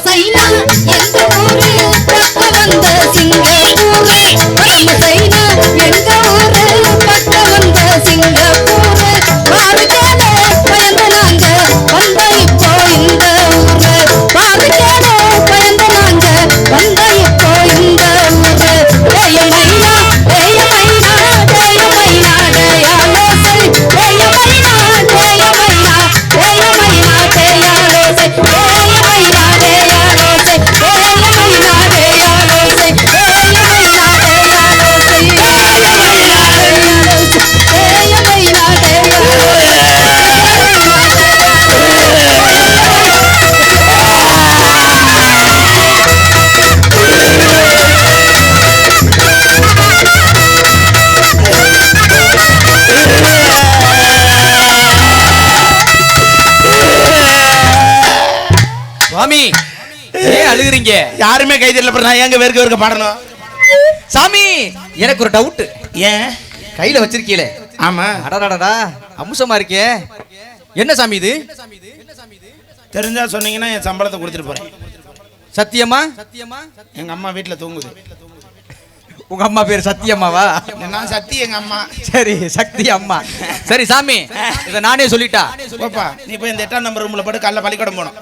China எங்க ஊரு பக்க வந்த சிங்கப்பூரு நம்ம சைனா எங்க ஊரு பக்க வந்த சிங்கப்பூரு பாருக்கேனே பயந்து நாங்க வந்த இப்போ இந்த ஊரு பாருக்கேனே பயந்து நாங்க வந்த இப்போ இந்த ஊரு ஏய மைனா ஏய மைனா ஏய மைனா டேயாலோசை ஏய மைனா ஏய மைனா ஏய மைனா டேயாலோசை ஏய மைனா டேயாலோசை ஏய மைனா டேயாலோசை ஏய மைனா டேயாலோசை ஏய மைனா டேயாலோசை ஏய மைனா சாமி ஏன் அழுகுறீங்க? யாருமே கை தெரியல, நான் ஏங்க வேர்க்க வேர்க்க பாடணும்? சாமி எனக்கு ஒரு டவுட். ஏன் கையில வச்சிருக்கீல? ஆமா. அடடடடா அம்சமா இருக்கே, என்ன சாமி இது? தெரிஞ்சா சொன்னீங்கன்னா என் சம்பளத்தை கொடுத்துட்டு போறேன். சத்தியமா? எங்க அம்மா வீட்டுல தூங்குது. உங்க அம்மா பேர் சத்தியம்மாவா? நான் சத்தி எங்க அம்மா. சரி சக்தி அம்மா. சரி சாமி இத நானே சொல்லிட்டா. போப்பா நீ போய் இந்த 8ஆம் நம்பர் ரூம்ல போட்டு காலைல பள்ளிக்கூடம் போகணும்.